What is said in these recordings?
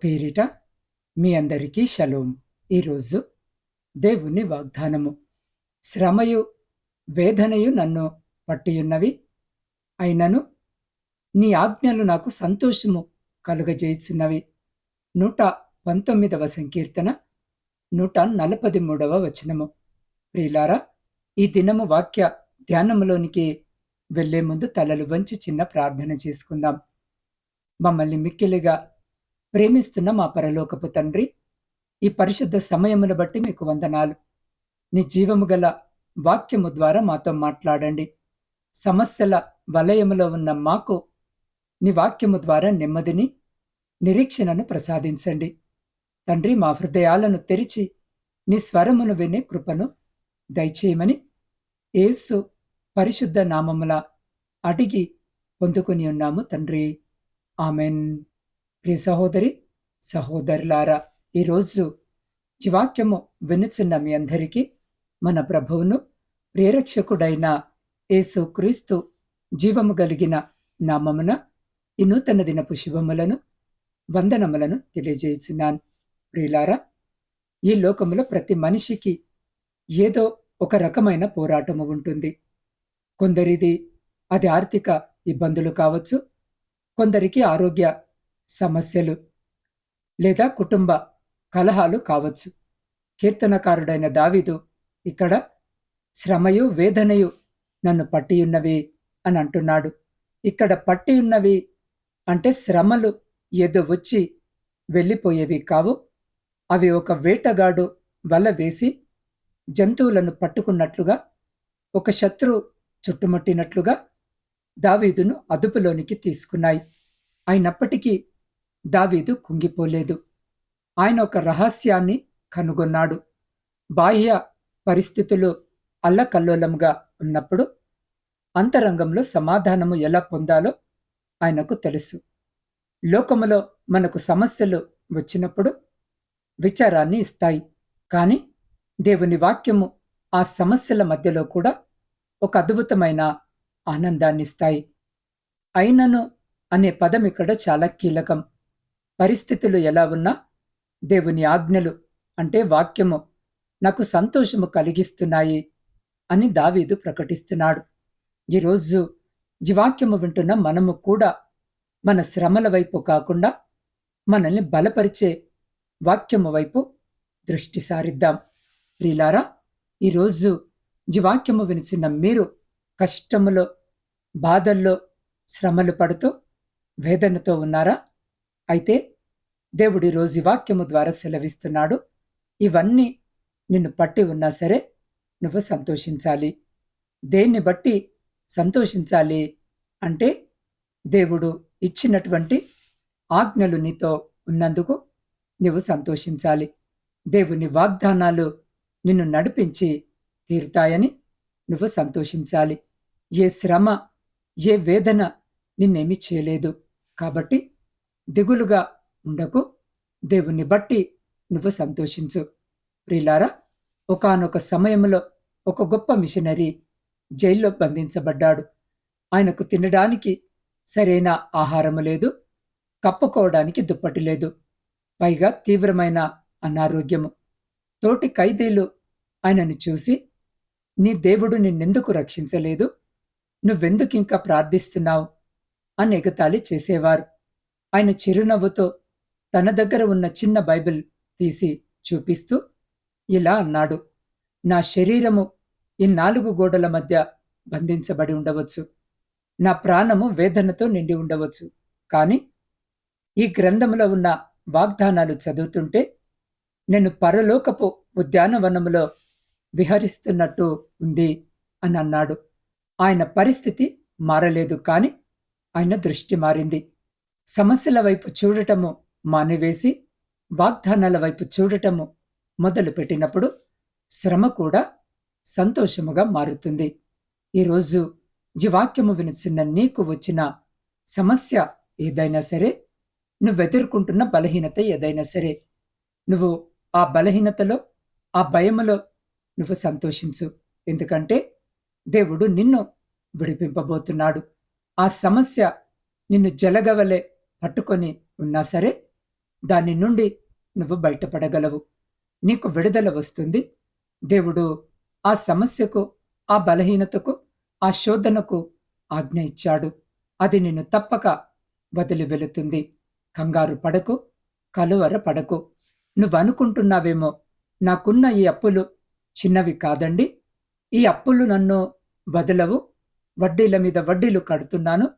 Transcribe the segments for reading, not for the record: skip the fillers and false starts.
పేరిట మీ అందరికీ షలోం. ఈరోజు దేవుని వాగ్దానము. శ్రమయు వేదనయు నన్ను పట్టియున్నవి, అయినను నీ ఆజ్ఞలు నాకు సంతోషము కలుగజేయుచున్నవి. 119వ సంకీర్తన 143వ వచనము. ప్రియులారా, ఈ దినము వాక్య ధ్యానములోనికి వెళ్లే ముందు తలలు వంచి చిన్న ప్రార్థన చేసుకుందాం. మమ్మల్ని మిక్కిలిగా ప్రేమిస్తున్న మా పరలోకపు తండ్రి, ఈ పరిశుద్ధ సమయమును బట్టి మీకు వందనాలు. నీ జీవము గల వాక్యము ద్వారా మాతో మాట్లాడండి. సమస్యల వలయములో ఉన్న మాకు నీ వాక్యము ద్వారా నెమ్మదిని, నిరీక్షణను ప్రసాదించండి. తండ్రి, మా హృదయాలను తెరిచి నీ స్వరమును వినే కృపను దయచేయమని యేసు పరిశుద్ధ నామముల అడిగి పొందుకొని ఉన్నాము తండ్రి. ఆమెన్. ప్రియ సహోదరి సహోదరులారా, ఈరోజు ఈ వాక్యము వినుచున్న మీ అందరికీ మన ప్రభువును ప్రియరక్షకుడైన యేసు క్రీస్తు జీవము కలిగిన నామమున ఈ నూతన దినపు శుభములను, వందనములను తెలియజేయుచున్నాను. ప్రియులారా, ఈ లోకములో ప్రతి మనిషికి ఏదో ఒక రకమైన పోరాటము ఉంటుంది. కొందరిది అది ఆర్థిక ఇబ్బందులు కావచ్చు, కొందరికి ఆరోగ్య సమస్యలు లేదా కుటుంబ కలహాలు కావచ్చు. కీర్తనకారుడైన దావీదు ఇక్కడ శ్రమయు వేదనయు నన్ను పట్టియున్నవి అని అంటున్నాడు. ఇక్కడ పట్టియున్నవి అంటే శ్రమలు ఏదో వచ్చి వెళ్ళిపోయేవి కావు. అవి ఒక వేటగాడు వల వేసి జంతువులను పట్టుకున్నట్లుగా, ఒక శత్రువు చుట్టుముట్టినట్లుగా దావీదును అదుపులోనికి తీసుకున్నాయి. అయినప్పటికీ దావీదు కుంగిపోలేదు. ఆయన ఒక రహస్యాన్ని కనుగొన్నాడు. బాహ్య పరిస్థితులు అల్లకల్లోలంగా ఉన్నప్పుడు అంతరంగంలో సమాధానము ఎలా పొందాలో ఆయనకు తెలుసు. లోకములో మనకు సమస్యలు వచ్చినప్పుడు విచారాన్ని ఇస్తాయి, కానీ దేవుని వాక్యము ఆ సమస్యల మధ్యలో కూడా ఒక అద్భుతమైన ఆనందాన్ని ఇస్తాయి. అయినను అనే పదం ఇక్కడ చాలా కీలకం. పరిస్థితులు ఎలా ఉన్నా దేవుని ఆజ్ఞలు అంటే వాక్యము నాకు సంతోషము కలిగిస్తున్నాయి అని దావీదు ప్రకటిస్తున్నాడు. ఈరోజు ఈ వాక్యము వింటున్న మనము కూడా మన శ్రమల వైపు కాకుండా మనల్ని బలపరిచే వాక్యము వైపు దృష్టి సారిద్దాం. ప్రియులారా, ఈరోజు ఈ వాక్యము వినిచిన మీరు కష్టములో, బాధల్లో, శ్రమలు పడుతూ వేదనతో ఉన్నారా? అయితే దేవుడి రోజు వాక్యము ద్వారా సెలవిస్తున్నాడు, ఇవన్నీ నిన్ను పట్టి ఉన్నా సరే నువ్వు సంతోషించాలి. దేన్ని బట్టి సంతోషించాలి అంటే దేవుడు ఇచ్చినటువంటి ఆజ్ఞలు నీతో ఉన్నందుకు నువ్వు సంతోషించాలి. దేవుని వాగ్దానాలు నిన్ను నడిపించి తీరుతాయని నువ్వు సంతోషించాలి. ఏ శ్రమ, ఏ వేదన నిన్నేమీ చేయలేదు కాబట్టి దిగులుగా ఉండకు. దేవుని బట్టి నువ్వు సంతోషించు. ప్రియులారా, ఒకానొక సమయంలో ఒక గొప్ప మిషనరీ జైల్లో బంధించబడ్డాడు. ఆయనకు తినడానికి సరైన ఆహారము లేదు, కప్పుకోవడానికి దుప్పటి లేదు, పైగా తీవ్రమైన అనారోగ్యము. తోటి ఖైదీలు ఆయనను చూసి, నీ దేవుడు నిన్నెందుకు రక్షించలేదు, నువ్వెందుకింకా ప్రార్థిస్తున్నావు అని ఎగతాళి చేసేవారు. ఆయన చిరునవ్వుతో తన దగ్గర ఉన్న చిన్న బైబిల్ తీసి చూపిస్తూ ఇలా అన్నాడు, నా శరీరము ఈ 4 గోడల మధ్య బంధించబడి ఉండవచ్చు, నా ప్రాణము వేదనతో నిండి ఉండవచ్చు, కానీ ఈ గ్రంథములో ఉన్న వాగ్దానాలు చదువుతుంటే నేను పరలోకపు ఉద్యానవనములో విహరిస్తున్నట్టు ఉంది అని అన్నాడు. ఆయన పరిస్థితి మారలేదు, కానీ ఆయన దృష్టి మారింది. సమస్యల వైపు చూడటము మానివేసి వాగ్దానాల వైపు చూడటము మొదలుపెట్టినప్పుడు శ్రమ కూడా సంతోషముగా మారుతుంది. ఈరోజు ఈ వాక్యము వినిచిన నీకు వచ్చిన సమస్య ఏదైనా సరే, నువ్వెదుర్కొంటున్న బలహీనత ఏదైనా సరే, నువ్వు ఆ బలహీనతలో, ఆ భయములో నువ్వు సంతోషించు. ఎందుకంటే దేవుడు నిన్ను విడిపింపబోతున్నాడు. ఆ సమస్య నిన్ను జలగవలే పట్టుకొని ఉన్నా సరే, దాని నుండి నువ్వు బయటపడగలవు. నీకు విడుదల వస్తుంది. దేవుడు ఆ సమస్యకు, ఆ బలహీనతకు, ఆ శోధనకు ఆజ్ఞ ఇచ్చాడు. అది నిన్ను తప్పక వదిలి వెళుతుంది. కంగారు పడకు, కలువర పడకు. నువ్వనుకుంటున్నావేమో, నాకున్న ఈ అప్పులు చిన్నవి కాదండి. ఈ అప్పులు నన్ను వదలవు. వడ్డీల మీద వడ్డీలు కడుతున్నాను.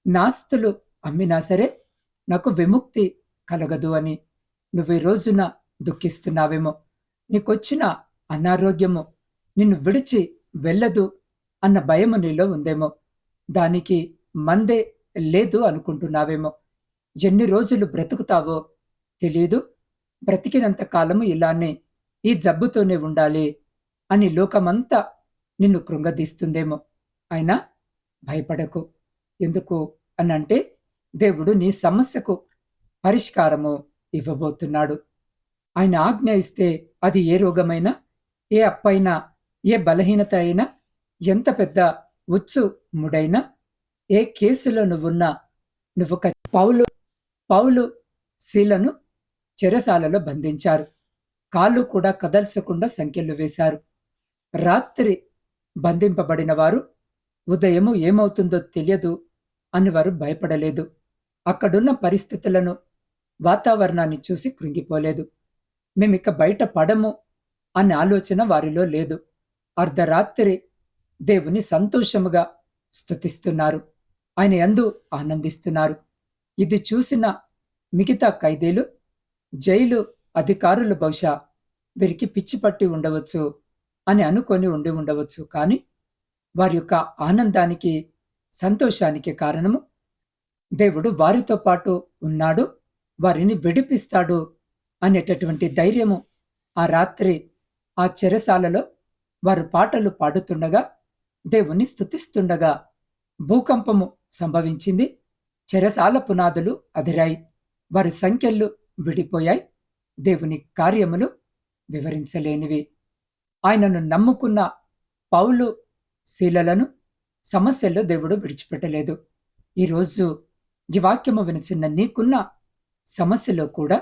నా ఆస్తులు అమ్మినా సరే నాకు విముక్తి కలగదు అని నువ్వు ఈ రోజున దుఃఖిస్తున్నావేమో. నీకొచ్చిన అనారోగ్యము నిన్ను విడిచి వెళ్ళదు అన్న భయము నీలో ఉందేమో. దానికి మందే లేదు అనుకుంటున్నావేమో. ఎన్ని రోజులు బ్రతుకుతావో తెలీదు. బ్రతికినంత కాలము ఇలానే ఈ జబ్బుతోనే ఉండాలి అని లోకమంతా నిన్ను కృంగదీస్తుందేమో. అయినా భయపడకు. ఎందుకు అనంటే దేవుడు నీ సమస్యకు పరిష్కారము ఇవ్వబోతున్నాడు. ఆయన ఆజ్ఞ ఇస్తే అది ఏ రోగమైనా, ఏ అప్పైనా, ఏ బలహీనత అయినా, ఎంత పెద్ద ఉచ్చు ముడైనా, ఏ కేసులో నువ్వున్నా నువ్వు పౌలు పౌలు శీలను చెరసాలలో బంధించారు. కాళ్ళు కూడా కదల్చకుండా సంకెళ్ళు వేశారు. రాత్రి బంధింపబడిన వారు ఉదయము ఏమవుతుందో తెలియదు అని వారు భయపడలేదు. అక్కడున్న పరిస్థితులను, వాతావరణాన్ని చూసి కృంగిపోలేదు. మేమిక బయట పడము అనే ఆలోచన వారిలో లేదు. అర్ధరాత్రి దేవుని సంతోషముగా స్తుతిస్తున్నారు. ఆయన యందు ఆనందిస్తున్నారు. ఇది చూసిన మిగతా ఖైదీలు, జైలు అధికారులు బహుశా వీరికి పిచ్చి పట్టి ఉండవచ్చు అని అనుకొని ఉండి ఉండవచ్చు. కానీ వారి యొక్క ఆనందానికి, సంతోషానికి కారణము దేవుడు వారితో పాటు ఉన్నాడు, వారిని విడిపిస్తాడు అనేటటువంటి ధైర్యము ఆ రాత్రి ఆ చెరసాలలో వారు పాటలు పాడుతుండగా, దేవుని స్తుతిస్తుండగా భూకంపము సంభవించింది. చెరసాల పునాదులు అదిరాయి. వారి సంఖ్యలు విడిపోయాయి. దేవుని కార్యములు వివరించలేనివి. ఆయనను నమ్ముకున్న పౌలు శీలలను సమస్యల్లో దేవుడు విడిచిపెట్టలేదు. ఈరోజు ఈ వాక్యము వినిచిన్న నీకున్న సమస్యలో కూడా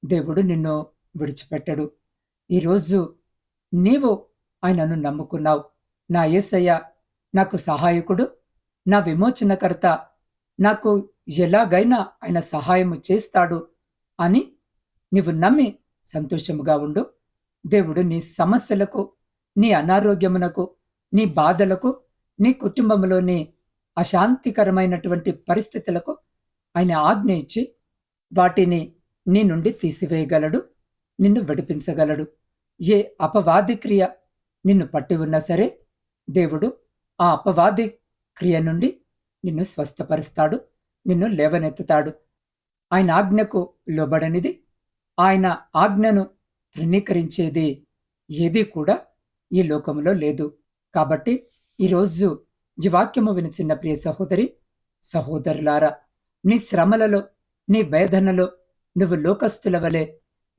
దేవుడు నిన్ను విడిచిపెట్టడు. ఈరోజు నీవు ఆయనను నమ్ముకున్నావు. నా యేసయ్య నాకు సహాయకుడు, నా విమోచనకర్త, నాకు ఎలాగైనా ఆయన సహాయము చేస్తాడు అని నీవు నమ్మి సంతోషముగా ఉండు. దేవుడు నీ సమస్యలకు, నీ అనారోగ్యమునకు, నీ బాధలకు, నీ కుటుంబంలోని అశాంతికరమైనటువంటి పరిస్థితులకు ఆయన ఆజ్ఞ ఇచ్చి వాటిని నీ నుండి తీసివేయగలడు, నిన్ను విడిపించగలడు. ఏ అపవాది క్రియ నిన్ను పట్టి ఉన్నా సరే దేవుడు ఆ అపవాది క్రియ నుండి నిన్ను స్వస్థపరుస్తాడు, నిన్ను లేవనెత్తుతాడు. ఆయన ఆజ్ఞకు లోబడనిది, ఆయన ఆజ్ఞను తృణీకరించేది ఏదీ కూడా ఈ లోకంలో లేదు. కాబట్టి ఈరోజు ఈ వాక్యము వినిచిన్న ప్రియ సహోదరి, సహోదరులారా, నీ శ్రమలలో, నీ వేదనలో నువ్వు లోకస్తుల వలె,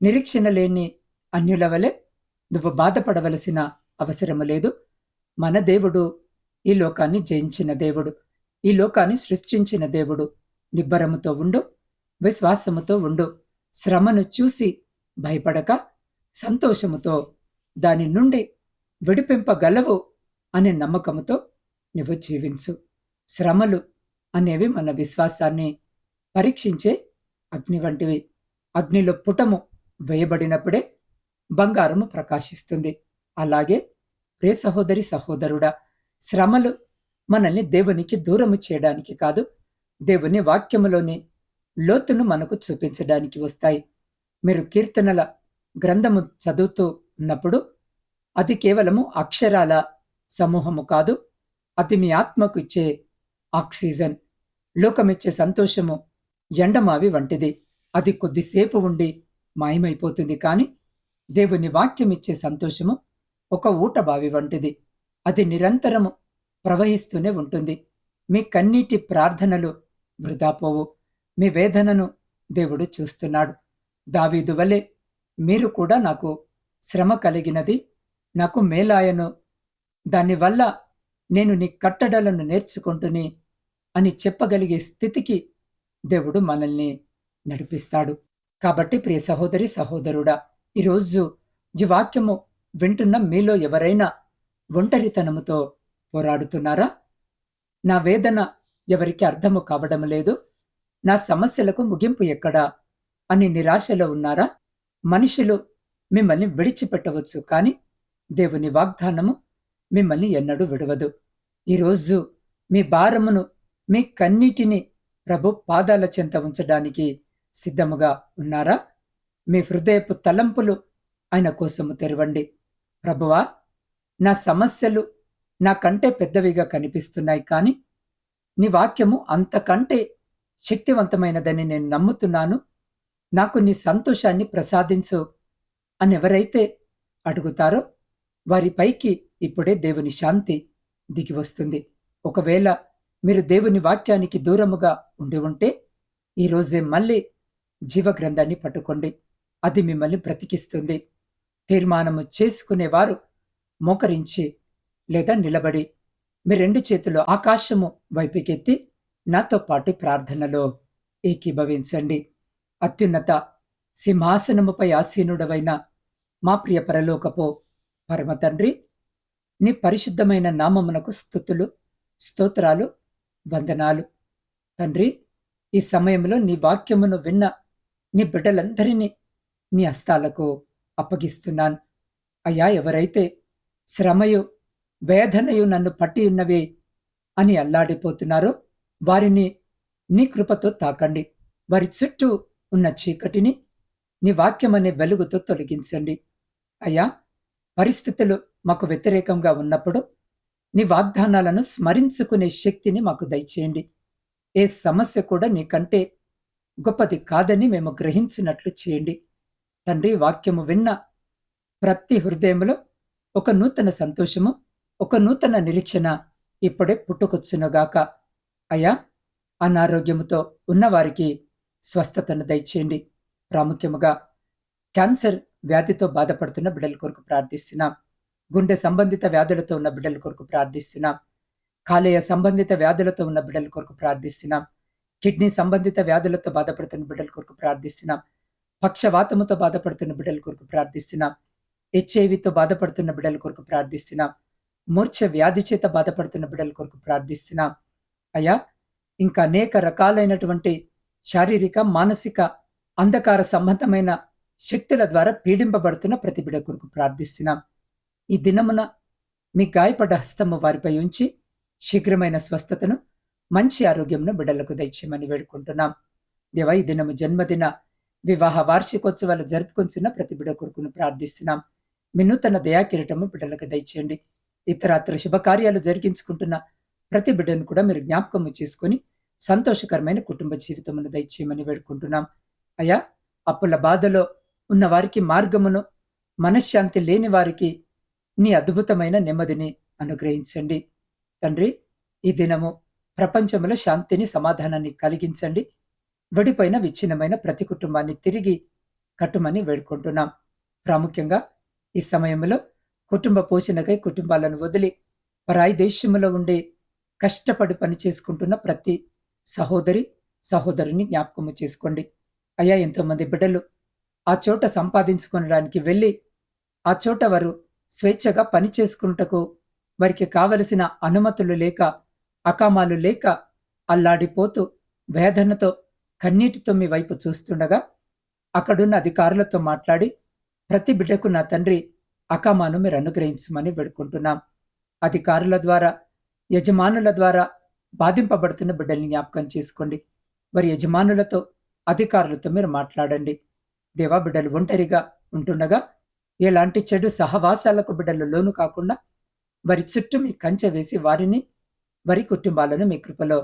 నిరీక్షణ లేని అన్యుల వలె నువ్వు బాధపడవలసిన అవసరము లేదు. మన దేవుడు ఈ లోకాన్ని జయించిన దేవుడు, ఈ లోకాన్ని సృష్టించిన దేవుడు. నిబ్బరముతో ఉండు, విశ్వాసముతో ఉండు. శ్రమను చూసి భయపడక సంతోషముతో దాని నుండి విడిపింపగలవు అనే నమ్మకముతో నువ్వు జీవించు. శ్రమలు అనేవి మన విశ్వాసాన్ని పరీక్షించే అగ్ని వంటివి. అగ్నిలో పుటము వేయబడినప్పుడే బంగారము ప్రకాశిస్తుంది. అలాగే ప్రియ సహోదరి, సహోదరుడా, శ్రమలు మనల్ని దేవునికి దూరము చేయడానికి కాదు, దేవుని వాక్యములోని లోతును మనకు చూపించడానికి వస్తాయి. మీరు కీర్తనల గ్రంథము చదువుతూ ఉన్నప్పుడు అది కేవలము అక్షరాల సమూహము కాదు, అది మీ ఆత్మకు ఇచ్చే ఆక్సిజన్. లోకమిచ్చే సంతోషము ఎండమావి వంటిది. అది కొద్దిసేపు ఉండి మాయమైపోతుంది. కానీ దేవుని వాక్యం ఇచ్చే సంతోషము ఒక ఊట బావి వంటిది. అది నిరంతరము ప్రవహిస్తూనే ఉంటుంది. మీ కన్నీటి ప్రార్థనలు వృధా పోవు. మీ వేదనను దేవుడు చూస్తున్నాడు. దావీదు వలె మీరు కూడా నాకు శ్రమ కలిగినది, నాకు మేలాయను, దానివల్ల నేను నీ కట్టడలను నేర్చుకుంటుని అని చెప్పగలిగే స్థితికి దేవుడు మనల్ని నడిపిస్తాడు. కాబట్టి ప్రియ సహోదరి సహోదరుడా, ఈరోజు ఈ వాక్యము వింటున్న మీలో ఎవరైనా ఒంటరితనముతో పోరాడుతున్నారా? నా వేదన ఎవరికి అర్థము కావడం లేదు, నా సమస్యలకు ముగింపు ఎక్కడా అని నిరాశలో ఉన్నారా? మనుషులు మిమ్మల్ని విడిచిపెట్టవచ్చు, కానీ దేవుని వాగ్దానము మిమ్మల్ని ఎన్నడూ విడవదు. ఈరోజు మీ భారమును, మీ కన్నీటిని ప్రభు పాదాల చెంత ఉంచడానికి సిద్ధముగా ఉన్నారా? మీ హృదయపు తలంపులు ఆయన కోసము తెరవండి. ప్రభువా, నా సమస్యలు నాకంటే పెద్దవిగా కనిపిస్తున్నాయి, కానీ నీ వాక్యము అంతకంటే శక్తివంతమైనదని నేను నమ్ముతున్నాను. నాకు నీ సంతోషాన్ని ప్రసాదించు అని ఎవరైతే అడుగుతారో వారిపైకి ఇప్పుడే దేవుని శాంతి దిగి వస్తుంది. ఒకవేళ మీరు దేవుని వాక్యానికి దూరముగా ఉండి ఉంటే ఈరోజే మళ్ళీ జీవగ్రంథాన్ని పట్టుకోండి. అది మిమ్మల్ని బ్రతికిస్తుంది. తీర్మానము చేసుకునేవారు మోకరించి లేదా నిలబడి మీ రెండు చేతులు ఆకాశము వైపుకెత్తి నాతో పాటు ప్రార్థనలో ఏకీభవించండి. అత్యున్నత సింహాసనముపై ఆసీనుడవైన మా ప్రియ పరలోకపు పరమ తండ్రి, నీ పరిశుద్ధమైన నామమునకు స్తుతులు, స్తోత్రాలు, వందనాలు. తండ్రి, ఈ సమయంలో నీ వాక్యమును విన్న నీ బిడ్డలందరినీ నీ హస్తాలకు అప్పగిస్తున్నాను. అయ్యా, ఎవరైతే శ్రమయు వేదనయు నన్ను పట్టి ఉన్నవే అని అల్లాడిపోతున్నారో వారిని నీ కృపతో తాకండి. వారి చుట్టూ ఉన్న చీకటిని నీ వాక్యమనే వెలుగుతో తొలగించండి. అయ్యా, పరిస్థితులు మాకు వ్యతిరేకంగా ఉన్నప్పుడు నీ వాగ్దానాలను స్మరించుకునే శక్తిని మాకు దయచేయండి. ఏ సమస్య కూడా నీకంటే గొప్పది కాదని మేము గ్రహించినట్లు చేయండి. తండ్రి, వాక్యము విన్న ప్రతి హృదయంలో ఒక నూతన సంతోషము, ఒక నూతన నిరీక్షణ ఇప్పుడే పుట్టుకొచ్చునుగాక. అయ్యా, అనారోగ్యముతో ఉన్నవారికి స్వస్థతను దయచేయండి. ప్రాముఖ్యముగా క్యాన్సర్ వ్యాధితో బాధపడుతున్న బిడ్డల కొరకు ప్రార్థిస్తున్నాం. గుండె సంబంధిత వ్యాధులతో ఉన్న బిడ్డల కొరకు ప్రార్థిస్తున్నాం. కాలేయ సంబంధిత వ్యాధులతో ఉన్న బిడ్డల కొరకు ప్రార్థిస్తున్నాం. కిడ్నీ సంబంధిత వ్యాధులతో బాధపడుతున్న బిడ్డల కొరకు ప్రార్థిస్తున్నాం. పక్షవాతముతో బాధపడుతున్న బిడ్డల కొరకు ప్రార్థిస్తున్నాం. హెచ్ఐవితో బాధపడుతున్న బిడ్డల కొరకు ప్రార్థిస్తున్నాం. మూర్ఛ వ్యాధి చేత బాధపడుతున్న బిడ్డల కొరకు ప్రార్థిస్తున్నాం. అయ్యా, ఇంకా అనేక రకాలైనటువంటి శారీరక, మానసిక, అంధకార సంబంధమైన శక్తుల ద్వారా పీడింపబడుతున్న ప్రతి బిడ్డ కొరకు ప్రార్థిస్తున్నాం. ఈ దినమున మీ గాయపడ్డ హస్తము వారిపై ఉంచి శీఘ్రమైన స్వస్థతను, మంచి ఆరోగ్యంను బిడ్డలకు దయచేయమని వేడుకుంటున్నాం. దేవా, ఈ దినము జన్మదిన, వివాహ వార్షికోత్సవాలు జరుపుకొంచున్న ప్రతి బిడ్డ కొరకును ప్రార్థిస్తున్నాం. మీ నూతన దయాకిరీటము బిడ్డలకు దయచేయండి. ఇతరాత్ర శుభకార్యాలు జరిగించుకుంటున్న ప్రతి బిడ్డను కూడా మీరు జ్ఞాపకము చేసుకుని సంతోషకరమైన కుటుంబ జీవితమును దయచేయమని వేడుకుంటున్నాం. అయ్యా, అప్పుల బాధలో ఉన్న వారికి మార్గమును, మనశ్శాంతి లేని వారికి నీ అద్భుతమైన నెమ్మదిని అనుగ్రహించండి. తండ్రి, ఈ దినము ప్రపంచంలో శాంతిని, సమాధానాన్ని కలిగించండి. విడిపోయిన విచ్ఛిన్నమైన ప్రతి కుటుంబాన్ని తిరిగి కట్టుమని వేడుకుంటున్నాం. ప్రాముఖ్యంగా ఈ సమయంలో కుటుంబ పోషణకై కుటుంబాలను వదిలి పరాయి దేశంలో ఉండి కష్టపడి పని చేసుకుంటున్న ప్రతి సహోదరి సహోదరుని జ్ఞాపకము చేసుకోండి. అయ్యా, ఎంతోమంది బిడ్డలు ఆ చోట సంపాదించుకోవడానికి వెళ్ళి ఆ చోట వారు స్వేచ్ఛగా పని చేసుకుంటకు వారికి కావలసిన అనుమతులు లేక, అకామాలు లేక అల్లాడిపోతూ వేదనతో కన్నీటితో మీ వైపు చూస్తుండగా అక్కడున్న అధికారులతో మాట్లాడి ప్రతి బిడ్డకు నా తండ్రి అకామాను మీరు అనుగ్రహించమని వేడుకుంటున్నాం. అధికారుల ద్వారా, యజమానుల ద్వారా బాధింపబడుతున్న బిడ్డల్ని జ్ఞాపకం చేసుకోండి. వారి యజమానులతో, అధికారులతో మీరు మాట్లాడండి. దేవా, బిడ్డలు ఒంటరిగా ఉంటుండగా ఎలాంటి చెడు సహవాసాలకు బిడ్డలు లోను కాకుండా వారి చుట్టూ మీ కంచె వేసి వారిని, వారి కుటుంబాలను మీ కృపలో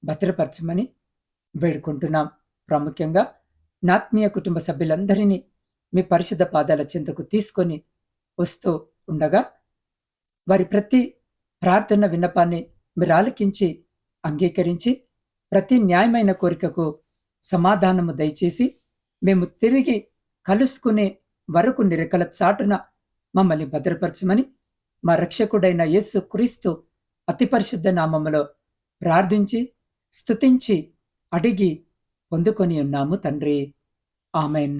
భద్రపరచమని వేడుకుంటున్నాం. ప్రాముఖ్యంగా నాత్మీయ కుటుంబ సభ్యులందరినీ మీ పరిశుద్ధ పాదాల చెంతకు తీసుకొని వస్తూ ఉండగా వారి ప్రతి ప్రార్థన విన్నపాన్ని మీరు ఆలకించి అంగీకరించి ప్రతి న్యాయమైన కోరికకు సమాధానము దయచేసి మేము తిరిగి కలుసుకునే వరకు నిరెక్కల చాటున మమ్మల్ని భద్రపరచమని మా రక్షకుడైన యేసు క్రీస్తు అతి పరిశుద్ధ నామములో ప్రార్థించి స్తుతించి అడిగి పొందుకొని ఉన్నాము తండ్రి. ఆమెన్.